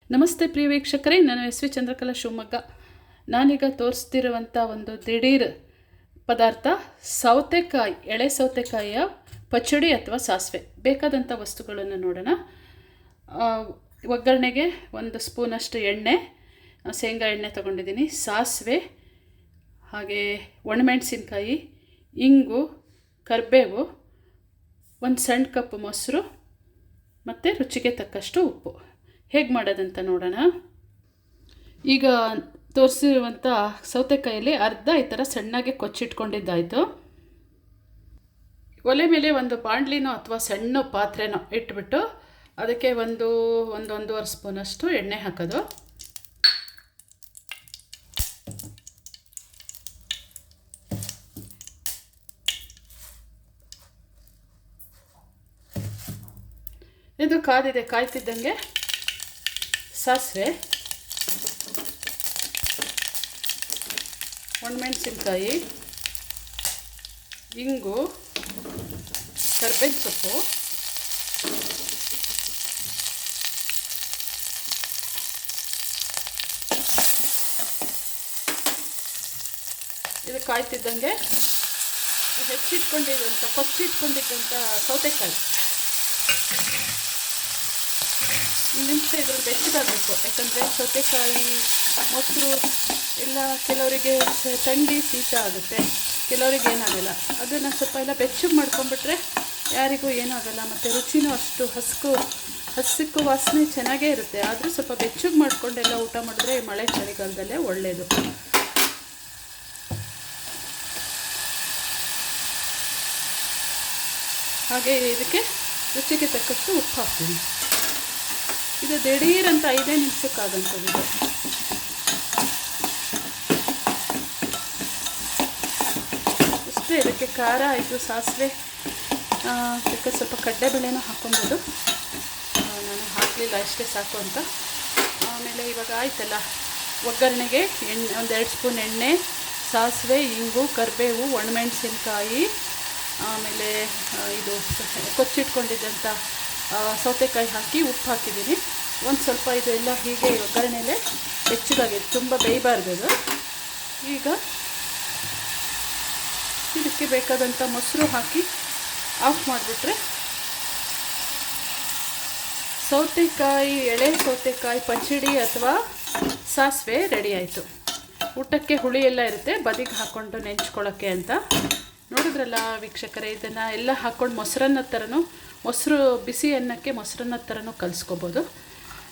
ನಮಸ್ತೆ ಪ್ರಿಯ ವೀಕ್ಷಕರೇ, ನಾನು ಎಸ್ ವಿ ಚಂದ್ರಕಲಾ ಶಿವಮೊಗ್ಗ. ನಾನೀಗ ತೋರಿಸ್ತಿರುವಂಥ ಒಂದು ದಿಢೀರ್ ಪದಾರ್ಥ ಸೌತೆಕಾಯಿ, ಎಳೆ ಸೌತೆಕಾಯಿಯ ಪಚ್ಚಡಿ ಅಥವಾ ಸಾಸಿವೆ. ಬೇಕಾದಂಥ ವಸ್ತುಗಳನ್ನು ನೋಡೋಣ. ಒಗ್ಗರಣೆಗೆ 1 ಸ್ಪೂನಷ್ಟು ಎಣ್ಣೆ, ಶೇಂಗಾ ಎಣ್ಣೆ ತೊಗೊಂಡಿದ್ದೀನಿ, ಸಾಸಿವೆ, ಹಾಗೆ ಒಣಮೆಣಸಿನ್ಕಾಯಿ, ಇಂಗು, ಕರಿಬೇವು, 1 ಸಣ್ಣ ಕಪ್ ಮೊಸರು ಮತ್ತು ರುಚಿಗೆ ತಕ್ಕಷ್ಟು ಉಪ್ಪು. ಹೇಗೆ ಮಾಡೋದಂತ ನೋಡೋಣ. ಈಗ ತೋರಿಸಿರುವಂಥ ಸೌತೆಕಾಯಲ್ಲಿ ಅರ್ಧ ಈ ಥರ ಸಣ್ಣಗೆ ಕೊಚ್ಚಿಟ್ಕೊಂಡಿದ್ದಾಯಿತು. ಒಲೆ ಮೇಲೆ ಒಂದು ಬಾಣಲಿನೋ ಅಥವಾ ಸಣ್ಣ ಪಾತ್ರೆನೋ ಇಟ್ಬಿಟ್ಟು ಅದಕ್ಕೆ ಒಂದೂವರೆ ಸ್ಪೂನಷ್ಟು ಎಣ್ಣೆ ಹಾಕೋದು. ಇದು ಕಾದಿದೆ. ಕಾಯ್ತಿದ್ದಂಗೆ ಸಾಸಿವೆ, ಒಣಮೆಣಸಿನ್ಕಾಯಿ, ಇಂಗು, ಕರ್ಬೇವಿನ ಸೊಪ್ಪು, ಇದು ಕಾಯ್ತಿದ್ದಂಗೆ ಕೊಚ್ಚಿಟ್ಕೊಂಡಿದ್ದಂಥ ಸೌತೆಕಾಯಿ 1 ನಿಮಿಷ ಇದ್ರಲ್ಲಿ ಬೆಚ್ಚಗಾಗಬೇಕು. ಯಾಕಂದರೆ ಸೌತೆಕಾಯಿ ಮೊಸರು ಎಲ್ಲ ಕೆಲವರಿಗೆ ಥಂಡಿ ಶೀತ ಆಗುತ್ತೆ, ಕೆಲವರಿಗೆ ಏನಾಗಲ್ಲ. ಅದನ್ನು ಸ್ವಲ್ಪ ಎಲ್ಲ ಬೆಚ್ಚಗೆ ಮಾಡ್ಕೊಂಡ್ಬಿಟ್ರೆ ಯಾರಿಗೂ ಏನಾಗಲ್ಲ. ಮತ್ತು ರುಚಿನೂ ಅಷ್ಟು ಹಸಿಕ್ಕು ವಾಸನೆ ಚೆನ್ನಾಗೇ ಇರುತ್ತೆ. ಆದರೂ ಸ್ವಲ್ಪ ಬೆಚ್ಚಗೆ ಮಾಡ್ಕೊಂಡೆಲ್ಲ ಊಟ ಮಾಡಿದ್ರೆ ಈ ಮಳೆ ಚಳಿಗಾಲದಲ್ಲೇ ಒಳ್ಳೆಯದು. ಹಾಗೆ ಇದಕ್ಕೆ ರುಚಿಗೆ ತಕ್ಕಷ್ಟು ಉಪ್ಪು ಹಾಕ್ತೀನಿ. ಇದು ದಿಢೀರಂತ 5 ನಿಮಿಷಕ್ಕಾಗಂಥದ್ದು. ಇಷ್ಟೇ. ಇದಕ್ಕೆ ಖಾರ ಆಯಿತು, ಸಾಸಿವೆ, ಇದಕ್ಕೆ ಸ್ವಲ್ಪ ಕಡಲೆಬೇಳೆನೂ ಹಾಕ್ಕೊಬೋದು. ನಾನು ಹಾಕಲಿಲ್ಲ, ಇಷ್ಟೇ ಸಾಕು ಅಂತ. ಆಮೇಲೆ ಇವಾಗ ಆಯ್ತಲ್ಲ, ಒಗ್ಗರಣೆಗೆ ಎಣ್ಣೆ 1-2 ಸ್ಪೂನ್ ಎಣ್ಣೆ, ಸಾಸಿವೆ, ಇಂಗು, ಕರಿಬೇವು, ಒಣಮೆಣಸಿನ್ಕಾಯಿ, ಆಮೇಲೆ ಇದು ಕೊಚ್ಚಿಟ್ಕೊಂಡಿದ್ದಂಥ ಸೌತೆಕಾಯಿ ಹಾಕಿ ಉಪ್ಪು ಹಾಕಿದ್ದೀನಿ. ಒಂದು ಸ್ವಲ್ಪ ಇದೆಲ್ಲ ಹೀಗೆ ಒಗ್ಗರಣೆಯಲ್ಲೇ ಬೆಚ್ಚಗಾಗಿದೆ, ತುಂಬ ಬೇಯಬಾರ್ದು ಅದು. ಈಗ ಇದಕ್ಕೆ ಬೇಕಾದಂಥ ಮೊಸರು ಹಾಕಿ ಆಫ್ ಮಾಡಿಬಿಟ್ರೆ ಸೌತೆಕಾಯಿ, ಎಳೆ ಸೌತೆಕಾಯಿ ಪಚ್ಚಡಿ ಅಥವಾ ಸಾಸಿವೆ ರೆಡಿ ಆಯಿತು. ಊಟಕ್ಕೆ ಹುಳಿ ಎಲ್ಲ ಇರುತ್ತೆ, ಬದಿಗೆ ಹಾಕ್ಕೊಂಡು ನೆಂಚ್ಕೊಳ್ಳೋಕ್ಕೆ ಅಂತ. ನೋಡಿದ್ರಲ್ಲ ವೀಕ್ಷಕರೇ, ಇದನ್ನು ಎಲ್ಲ ಹಾಕ್ಕೊಂಡು ಮೊಸರು ಬಿಸಿ ಅನ್ನಕ್ಕೆ ಮೊಸರನ್ನ ಥರನೂ ಕಲಿಸ್ಕೋಬೋದು.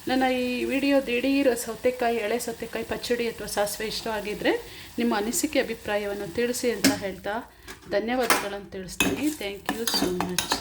ನನ್ನ ಈ ವಿಡಿಯೋ ದಿಢೀರ್ ಸೌತೆಕಾಯಿ, ಎಳೆ ಸೌತೆಕಾಯಿ ಪಚ್ಚಡಿ ಅಥವಾ ಸಾಸಿವೆ ಇಷ್ಟ ಆಗಿದ್ದರೆ ನಿಮ್ಮ ಅನಿಸಿಕೆ ಅಭಿಪ್ರಾಯವನ್ನು ತಿಳಿಸಿ ಅಂತ ಹೇಳ್ತಾ ಧನ್ಯವಾದಗಳನ್ನು ತಿಳಿಸ್ತೀನಿ. Thank you so much.